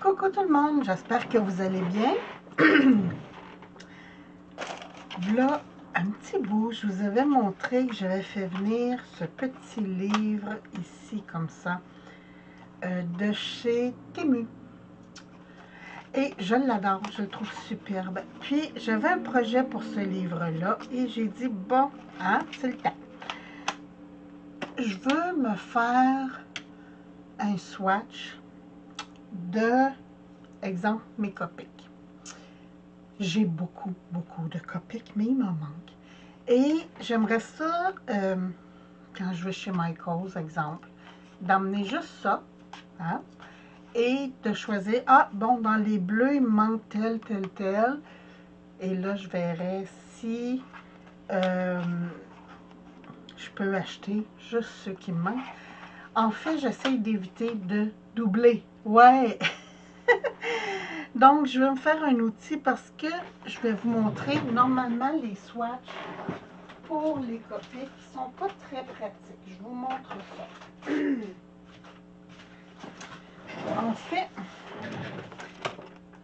Coucou tout le monde, j'espère que vous allez bien. Là, un petit bout, je vous avais montré que j'avais fait venir ce petit livre ici, comme ça, de chez Temu. Et je l'adore, je le trouve superbe. Puis, j'avais un projet pour ce livre-là et j'ai dit, bon, hein, c'est le temps. Je veux me faire un swatch de, exemple, mes Copics. J'ai beaucoup de Copics, mais il m'en manque. Et j'aimerais ça, quand je vais chez Michaels, exemple, d'emmener juste ça, hein, et de choisir, ah, bon, dans les bleus, il me manque tel. Et là, je verrai si je peux acheter juste ceux qui me manquent. En fait, j'essaie d'éviter de doubler. Ouais! Donc, je vais me faire un outil parce que je vais vous montrer, normalement, les swatchs pour les Copics ne sont pas très pratiques. Je vous montre ça. En fait,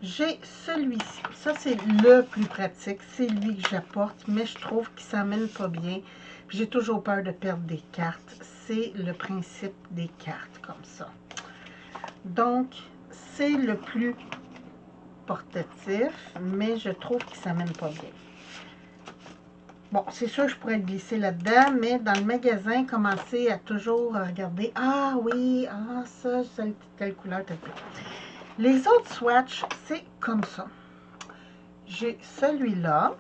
j'ai celui-ci. Ça, c'est le plus pratique. C'est lui que j'apporte, mais je trouve qu'il ne s'amène pas bien. J'ai toujours peur de perdre des cartes. C'est le principe des cartes, comme ça. Donc, c'est le plus portatif, mais je trouve qu'il ne s'amène pas bien. Bon, c'est sûr, je pourrais le glisser là-dedans, mais dans le magasin, commencer à toujours regarder, ah oui, ah ça, telle couleur, telle couleur. Les autres swatchs, c'est comme ça. J'ai celui-là,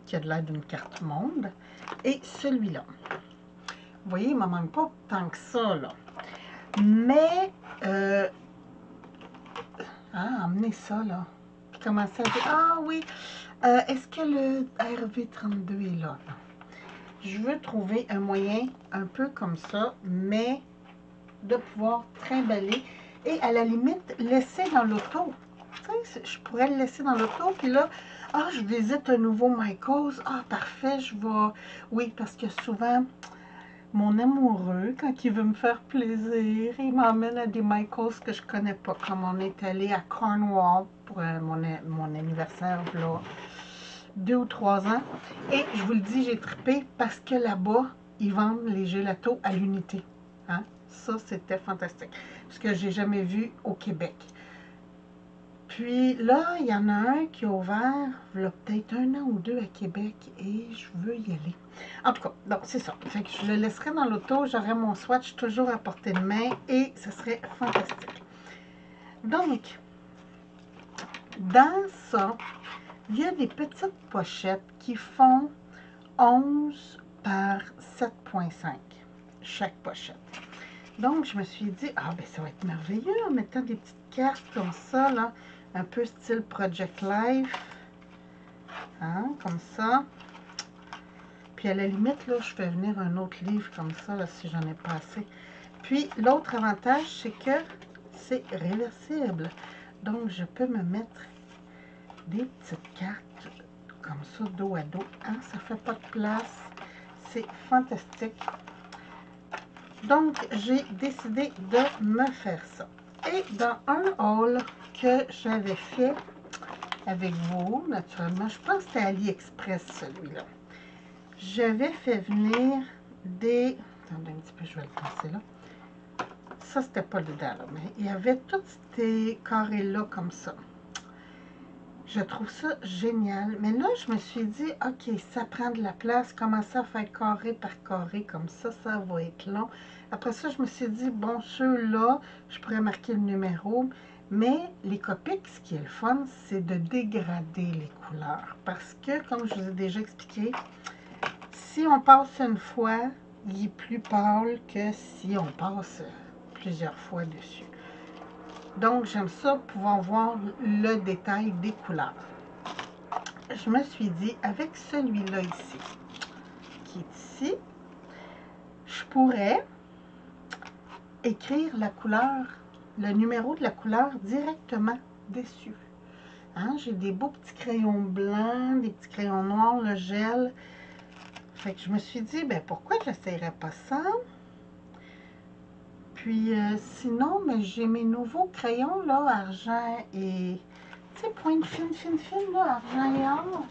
qui a de l'air d'une carte monde, et celui-là. Vous voyez, il ne m'en manque pas tant que ça, là. Mais, emmenez ça, là. Puis commencer à dire, ah oui, est-ce que le RV32 est là? Non. Je veux trouver un moyen un peu comme ça, mais de pouvoir trimballer et à la limite laisser dans l'auto. Je pourrais le laisser dans l'auto, puis là, ah, je visite un nouveau Michaels. Ah, parfait, je vais... Oui, parce que souvent, mon amoureux, quand il veut me faire plaisir, il m'emmène à des Michaels que je connais pas, comme on est allé à Cornwall pour mon anniversaire, là, 2 ou 3 ans. Et je vous le dis, j'ai trippé parce que là-bas, ils vendent les gelatos à l'unité. Hein? Ça, c'était fantastique. Ce que j'ai jamais vu au Québec. Puis là, il y en a un qui a ouvert, il y a peut-être 1 an ou 2 à Québec et je veux y aller. En tout cas, donc c'est ça. Fait que je le laisserai dans l'auto, j'aurai mon swatch toujours à portée de main et ce serait fantastique. Donc, dans ça, il y a des petites pochettes qui font 11 par 7,5 chaque pochette. Donc, je me suis dit, ah ben ça va être merveilleux en mettant des petites cartes comme ça, là, un peu style Project Life, hein, comme ça. Puis à la limite, là, je fais venir un autre livre comme ça, là, si j'en ai pas assez. Puis l'autre avantage, c'est que c'est réversible. Donc, je peux me mettre des petites cartes comme ça, dos à dos. Hein, ça fait pas de place. C'est fantastique. Donc, j'ai décidé de me faire ça. Et dans un haul que j'avais fait avec vous, naturellement, je pense que c'était AliExpress celui-là. J'avais fait venir des... Attendez un petit peu, je vais le passer là. Ça, c'était pas dedans, là, mais il y avait tous ces carrés-là comme ça. Je trouve ça génial. Mais là, je me suis dit, OK, ça prend de la place. Commencer à faire carré par carré comme ça, ça va être long. Après ça, je me suis dit, bon, ceux-là, je pourrais marquer le numéro. Mais les Copics, ce qui est le fun, c'est de dégrader les couleurs. Parce que, comme je vous ai déjà expliqué, si on passe une fois, il est plus pâle que si on passe plusieurs fois dessus. Donc, j'aime ça, pouvoir voir le détail des couleurs. Je me suis dit, avec celui-là ici, qui est ici, je pourrais écrire la couleur, le numéro de la couleur directement dessus. Hein? J'ai des beaux petits crayons blancs, des petits crayons noirs, le gel. Fait que je me suis dit, ben pourquoi je n'essayerais pas ça? puis, sinon, mais j'ai mes nouveaux crayons, là, argent et... Tu sais, pointe fine, là, argent et or.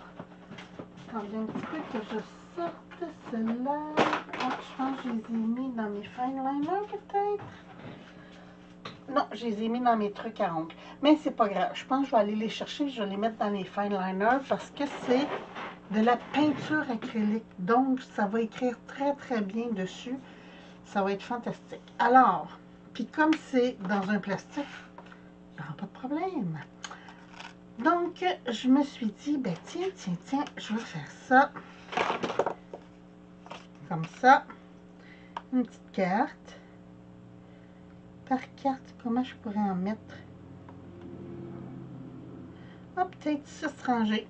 Attendez un petit peu que je sorte celle-là. Oh, je pense que je les ai mis dans mes fine liners, peut-être. Non, je les ai mis dans mes trucs à ongles. Mais c'est pas grave. Je pense que je vais aller les chercher. Je vais les mettre dans les fine liners parce que c'est de la peinture acrylique. Donc, ça va écrire très, très bien dessus. Ça va être fantastique. Alors, puis comme c'est dans un plastique, il n'y aura pas de problème. Donc, je me suis dit, ben tiens, je vais faire ça. Comme ça. Une petite carte. Par carte, comment je pourrais en mettre? Ah, peut-être 6 rangées.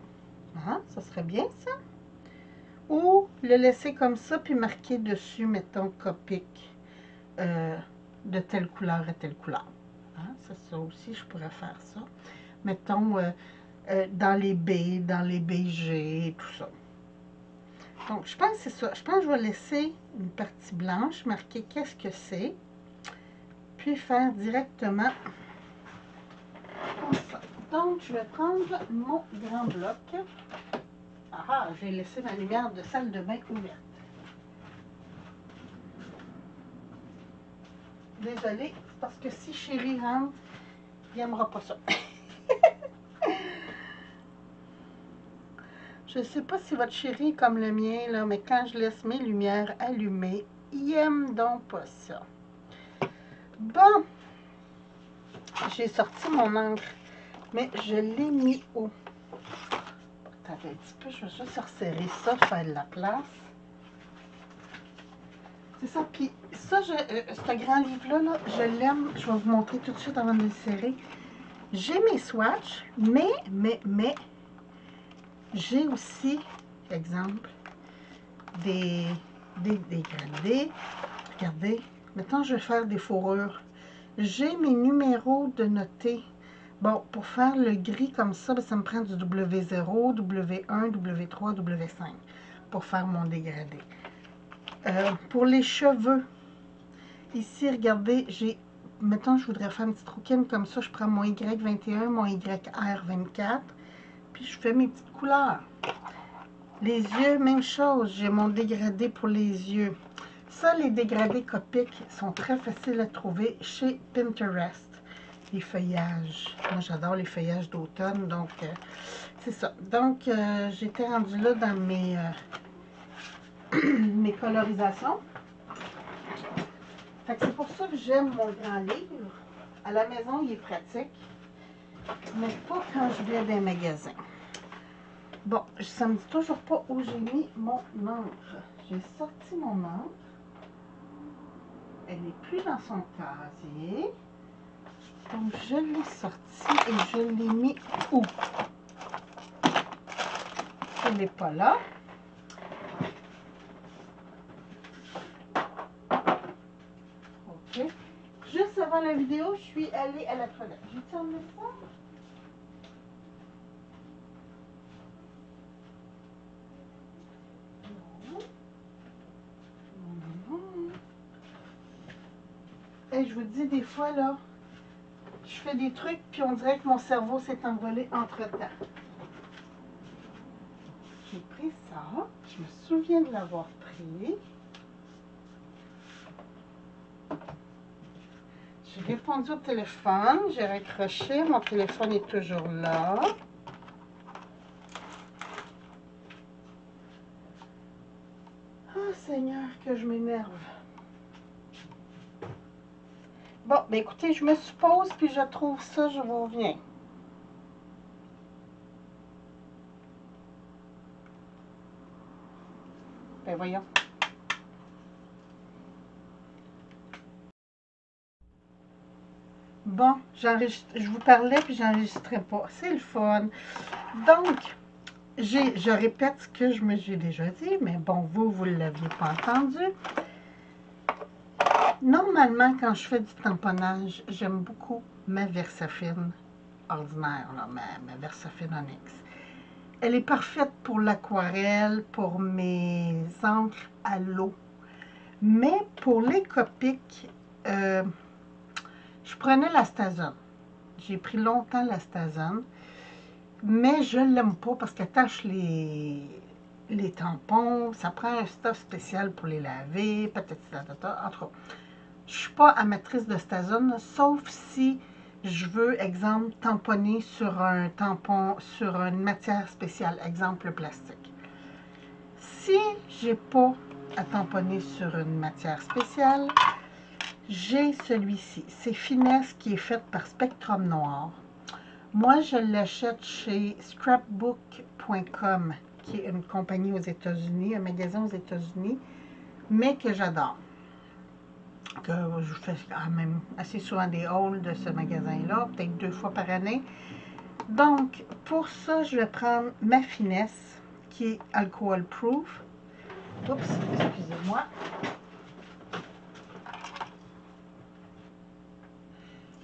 Ah, ça serait bien, ça. Ou le laisser comme ça, puis marquer dessus, mettons, Copic, de telle couleur à telle couleur. Hein? Ça aussi, je pourrais faire ça. Mettons, dans les B, dans les BG, et tout ça. Donc, je pense que c'est ça. Je pense que je vais laisser une partie blanche, marquer qu'est-ce que c'est, puis faire directement comme ça. Donc, je vais prendre mon grand bloc. Ah, j'ai laissé ma lumière de salle de bain ouverte. Désolée, parce que si chérie rentre, il n'aimera pas ça. Je ne sais pas si votre chéri est comme le mien, là, mais quand je laisse mes lumières allumées, il aime donc pas ça. Bon, j'ai sorti mon encre, mais je l'ai mis où? Attendez un petit peu, je vais juste resserrer ça, faire de la place. C'est ça, puis ça, ce grand livre-là, là, je l'aime, je vais vous montrer tout de suite avant de le serrer. J'ai mes swatchs, mais, j'ai aussi, exemple, des dégradés. Regardez, maintenant je vais faire des fourrures. J'ai mes numéros de noter. Bon, pour faire le gris comme ça, ben, ça me prend du W0, W1, W3, W5 pour faire mon dégradé. Pour les cheveux, ici, regardez, j'ai, mettons, je voudrais faire une petite rouquine comme ça, je prends mon Y21, mon YR24, puis je fais mes petites couleurs. Les yeux, même chose, j'ai mon dégradé pour les yeux. Ça, les dégradés Copic sont très faciles à trouver chez Pinterest. Les feuillages. Moi, j'adore les feuillages d'automne, donc c'est ça. Donc, j'étais rendue là dans mes, mes colorisations. Fait que c'est pour ça que j'aime mon grand livre. À la maison, il est pratique, mais pas quand je vais dans les magasins. Bon, ça me dit toujours pas où j'ai mis mon encre. J'ai sorti mon encre. Elle n'est plus dans son casier. Donc, je l'ai sortie et je l'ai mis où? Elle n'est pas là. OK. Juste avant la vidéo, je suis allée à la toilette. J'ai terminé ça. Et je vous dis, des fois, là, je fais des trucs, puis on dirait que mon cerveau s'est envolé entre-temps. J'ai pris ça. Je me souviens de l'avoir pris. J'ai répondu au téléphone. J'ai raccroché. Mon téléphone est toujours là. Oh, Seigneur, que je m'énerve. Bon, ben écoutez, je me suppose, puis je trouve ça, je vous reviens. Ben voyons. Bon, je vous parlais, puis j'enregistrais pas. C'est le fun. Donc, je répète ce que je me suis déjà dit, mais bon, vous ne l'aviez pas entendu. Normalement, quand je fais du tamponnage, j'aime beaucoup ma Versafine ordinaire, là, ma Versafine Onyx. Elle est parfaite pour l'aquarelle, pour mes encres à l'eau. Mais pour les Copic, je prenais l'Astazone. J'ai pris longtemps l'Astazone, mais je ne l'aime pas parce qu'elle tâche les tampons. Ça prend un stuff spécial pour les laver, patati patata. En tout cas, je ne suis pas amatrice d'Astazone, sauf si je veux, exemple, tamponner sur un tampon, sur une matière spéciale, exemple, le plastique. Si j'ai pas à tamponner sur une matière spéciale, j'ai celui-ci. C'est Finesse qui est fait par Spectrum Noir. Moi, je l'achète chez scrapbook.com, qui est une compagnie aux États-Unis, un magasin aux États-Unis, mais que j'adore. Que je fais quand même assez souvent des hauls de ce magasin-là, peut-être 2 fois par année. Donc, pour ça, je vais prendre ma Finesse, qui est alcool proof. Oups, excusez-moi.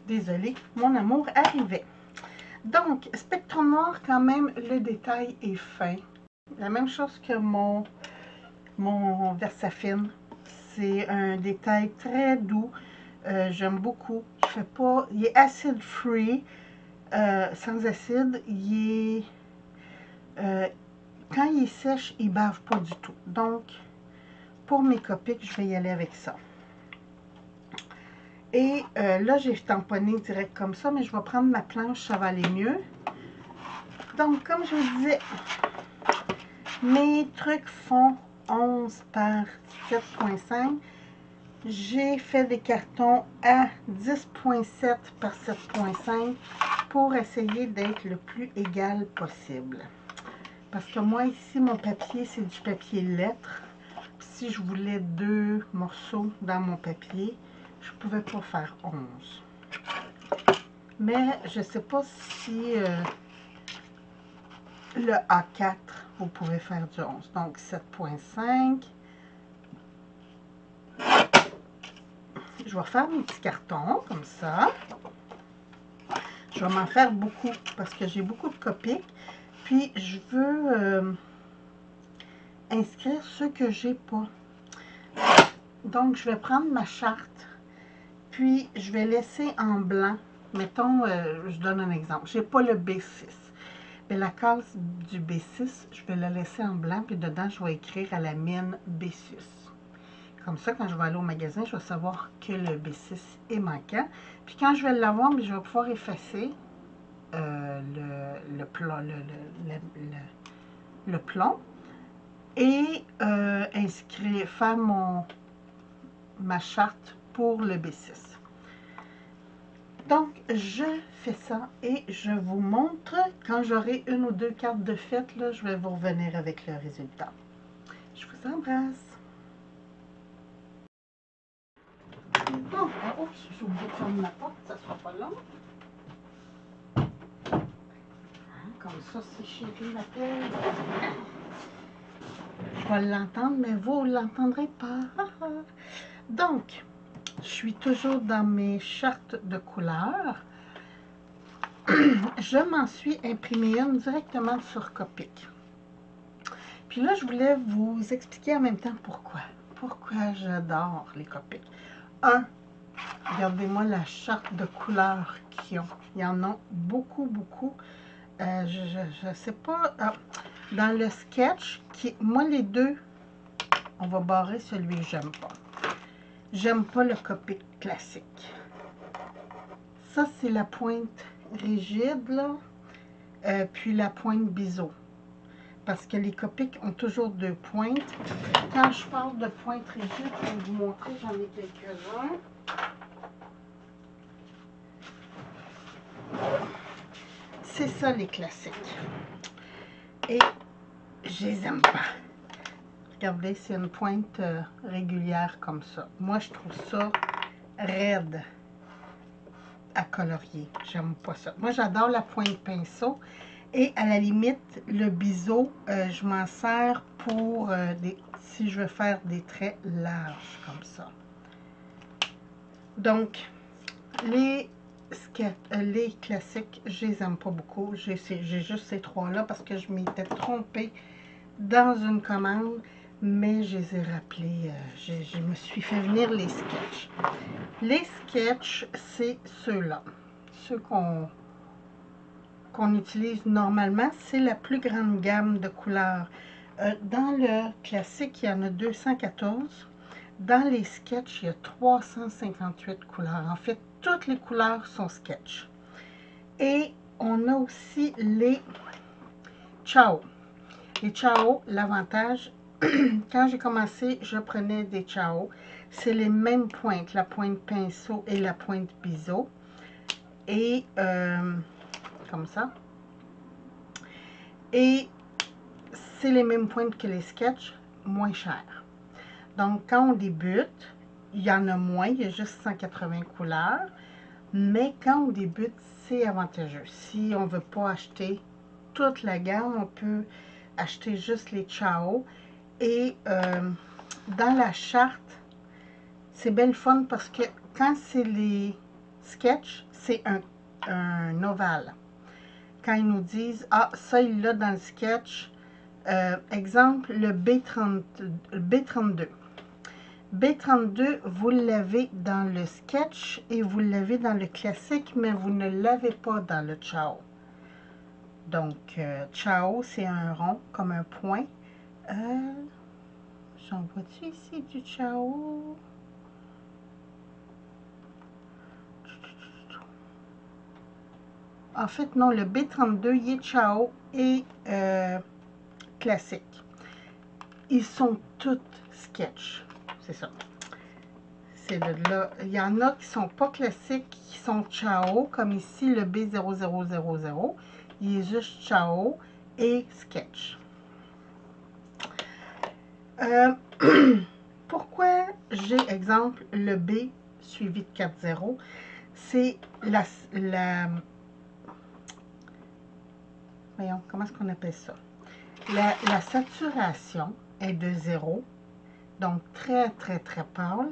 Désolée, mon amour arrivait. Donc, Spectrum Noir, quand même, le détail est fin. La même chose que mon Versafine. C'est un détail très doux. J'aime beaucoup. Je fais pas. Il est acid free, sans acide. Il est. Quand il est sèche, il bave pas du tout. Donc, pour mes Copics, je vais y aller avec ça. Et là, j'ai tamponné direct comme ça, mais je vais prendre ma planche, ça va aller mieux. Donc, comme je vous disais, mes trucs font 11 par 7,5. J'ai fait des cartons à 10,7 par 7,5 pour essayer d'être le plus égal possible. Parce que moi, ici, mon papier, c'est du papier lettre. Si je voulais 2 morceaux dans mon papier, je ne pouvais pas faire 11. Mais je ne sais pas si le A4, vous pouvez faire du 11. Donc, 7,5. Je vais faire mes petits cartons, comme ça. Je vais m'en faire beaucoup, parce que j'ai beaucoup de Copics. Puis, je veux inscrire ceux que j'ai pas. Donc, je vais prendre ma charte. Puis, je vais laisser en blanc. Mettons, je donne un exemple. Je n'ai pas le B6. Mais la case du B6, je vais la laisser en blanc. Puis, dedans, je vais écrire à la mine B6. Comme ça, quand je vais aller au magasin, je vais savoir que le B6 est manquant. Puis, quand je vais l'avoir, je vais pouvoir effacer le plomb et inscrire, faire ma charte pour le B6. Donc, je fais ça et je vous montre quand j'aurai 1 ou 2 cartes de fête, là, je vais vous revenir avec le résultat. Je vous embrasse. Bon, oups, j'ai oublié de fermer ma porte, ça ne sera pas long. Comme ça, si chérie m'appelle, je vais l'entendre, mais vous ne l'entendrez pas. Donc, je suis toujours dans mes chartes de couleurs. Je m'en suis imprimé une directement sur Copic. Puis là, je voulais vous expliquer en même temps pourquoi. Pourquoi j'adore les Copic. Regardez-moi la charte de couleurs qu'ils ont. Il y en a beaucoup, beaucoup. Je ne sais pas. Dans le sketch, moi les deux, on va barrer celui que j'aime pas. J'aime pas le Copic classique. Ça, c'est la pointe rigide, là. Puis la pointe biseau. Parce que les Copics ont toujours 2 pointes. Quand je parle de pointe rigide, je vais vous montrer, j'en ai quelques-uns. C'est ça, les classiques. Et je les aime pas. Regardez, c'est une pointe régulière comme ça. Moi, je trouve ça raide à colorier. J'aime pas ça. Moi, j'adore la pointe pinceau. Et à la limite, le biseau, je m'en sers pour si je veux faire des traits larges comme ça. Donc, les classiques, je les aime pas beaucoup. J'ai juste ces 3-là parce que je m'étais trompée dans une commande. mais je les ai rappelés. Je me suis fait venir les sketchs. Les sketchs, c'est ceux-là. Ceux qu'on utilise normalement, c'est la plus grande gamme de couleurs. Dans le classique, il y en a 214. Dans les sketchs, il y a 358 couleurs. En fait, toutes les couleurs sont sketch. Et on a aussi les Ciao. Les Ciao, l'avantage, quand j'ai commencé, je prenais des Ciao. C'est les mêmes pointes, la pointe pinceau et la pointe biseau. Et comme ça. Et c'est les mêmes pointes que les sketchs, moins cher. Donc, quand on débute, il y en a moins, il y a juste 180 couleurs. Mais quand on débute, c'est avantageux. Si on ne veut pas acheter toute la gamme, on peut acheter juste les Ciao. Et dans la charte, c'est belle fun parce que quand c'est les sketchs, c'est un ovale. Quand ils nous disent, ah, ça, il l'a dans le sketch. Exemple, le B32. B32, vous l'avez dans le sketch et vous l'avez dans le classique, mais vous ne l'avez pas dans le Ciao. Donc, Ciao, c'est un rond, comme un point. J'en vois-tu ici du Ciao? En fait, non, le B32, il est Ciao et classique. Ils sont tous sketch. C'est ça. C'est de là. Il y en a qui sont pas classiques, qui sont Ciao, comme ici le B0000. Il est juste Ciao et sketch. Pourquoi j'ai, exemple, le B suivi de 4-0? C'est voyons, comment est-ce qu'on appelle ça? La saturation est de 0, donc très, très, très pâle.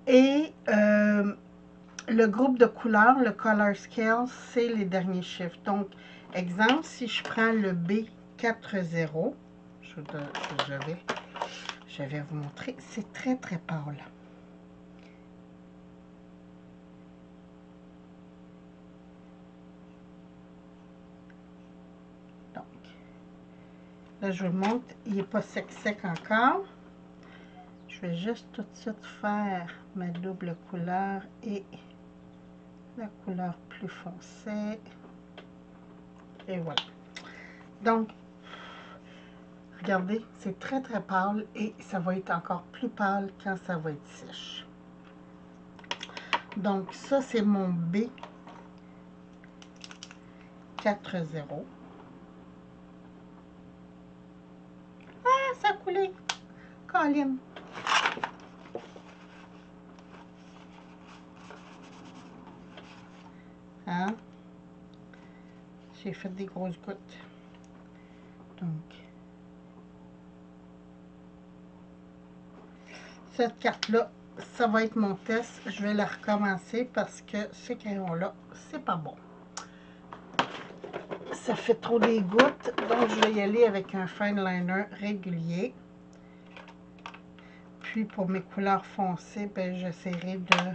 Et le groupe de couleurs, le color scale, c'est les derniers chiffres. Donc, exemple, si je prends le B40, je vais vous montrer, c'est très, très pâle. Donc, là, je vous le montre, il n'est pas sec encore. Je vais juste tout de suite faire ma double couleur et la couleur plus foncée. Et voilà. Donc, regardez, c'est très très pâle et ça va être encore plus pâle quand ça va être sèche. Donc, ça, c'est mon B40. Ah, ça a coulé! Colin! Hein? J'ai fait des grosses gouttes. Donc, cette carte-là, ça va être mon test. Je vais la recommencer parce que ces crayons-là, c'est pas bon. Ça fait trop des gouttes, donc je vais y aller avec un fine liner régulier. Puis pour mes couleurs foncées, ben, j'essaierai de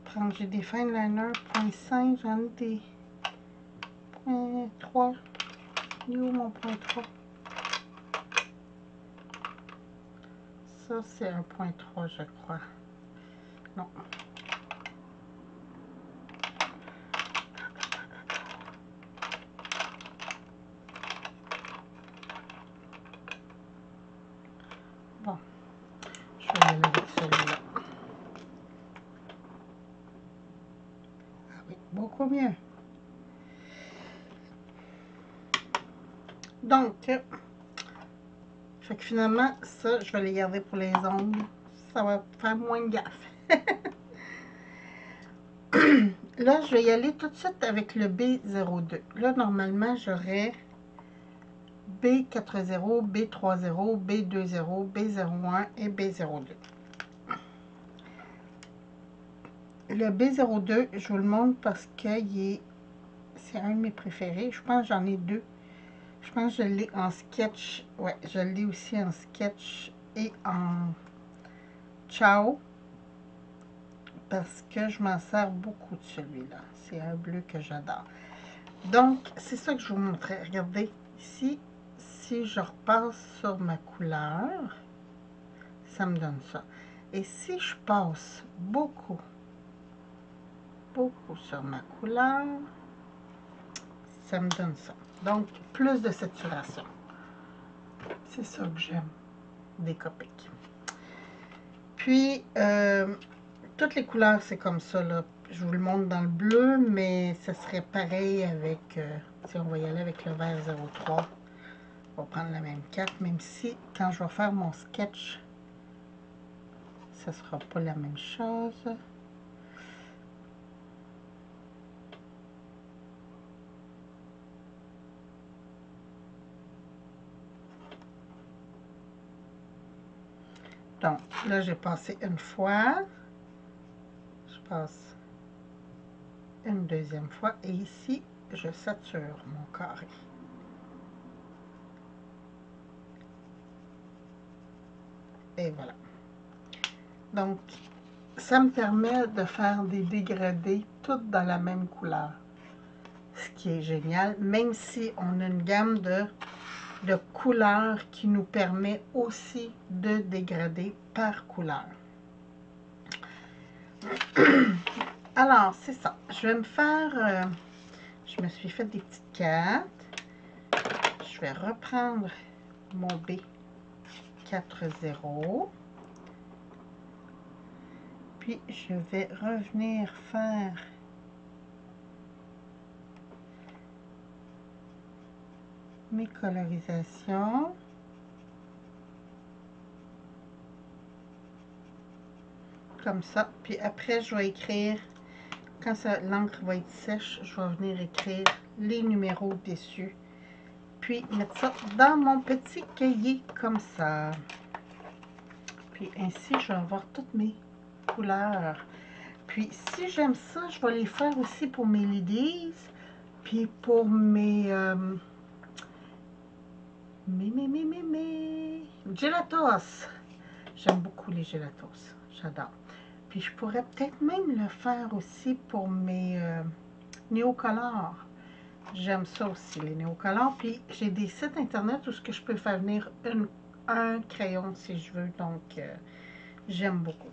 prendre, j'ai des fine liners 0.5, j'en ai des 0.3. Il est où mon 0.3? Ça, c'est un 0.3, je crois. Non. Bon, je vais y aller avec celui-là. Ah oui, beaucoup mieux. Donc, fait que finalement, ça, je vais les garder pour les ongles. Ça va faire moins de gaffe. Là, je vais y aller tout de suite avec le B02. Là, normalement, j'aurais B40, B30, B20, B01 et B02. Le B02, je vous le montre parce que c'est un de mes préférés. Je pense que j'en ai deux Je pense que je l'ai en sketch. Ouais, je l'ai aussi en sketch et en ciao. Parce que je m'en sers beaucoup de celui-là. C'est un bleu que j'adore. Donc, c'est ça que je vous montrais. Regardez, ici, si je repasse sur ma couleur, ça me donne ça. Et si je passe beaucoup sur ma couleur, ça me donne ça. Donc, plus de saturation. C'est ça que j'aime des Copics. Puis, toutes les couleurs, c'est comme ça, là. Je vous le montre dans le bleu, mais ça serait pareil avec, si on va y aller avec le vert 03. On va prendre la même carte, même si, quand je vais faire mon sketch, ça sera pas la même chose. Donc, là, j'ai passé une fois. Je passe une deuxième fois. Et ici, je sature mon carré. Et voilà. Donc, ça me permet de faire des dégradés toutes dans la même couleur. Ce qui est génial, même si on a une gamme de couleurs qui nous permet aussi de dégrader par couleur. Alors, c'est ça. Je vais me faire... je me suis fait des petites cartes. Je vais reprendre mon B40. Puis, je vais revenir faire mes colorisations. Comme ça. Puis après, je vais écrire, quand l'encre va être sèche, je vais venir écrire les numéros dessus. Puis mettre ça dans mon petit cahier comme ça. Puis ainsi, je vais avoir toutes mes couleurs. Puis si j'aime ça, je vais les faire aussi pour mes ladies. Puis pour mes gelatos. J'aime beaucoup les gelatos. J'adore. Puis je pourrais peut-être même le faire aussi pour mes néocolores. J'aime ça aussi, les néocolores. Puis j'ai des sites internet où je peux faire venir un crayon si je veux. Donc j'aime beaucoup.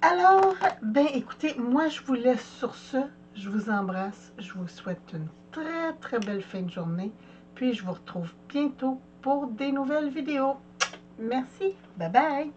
Alors, ben écoutez, moi je vous laisse sur ce. Je vous embrasse. Je vous souhaite une très très belle fin de journée. Puis je vous retrouve bientôt pour des nouvelles vidéos. Merci. Bye bye.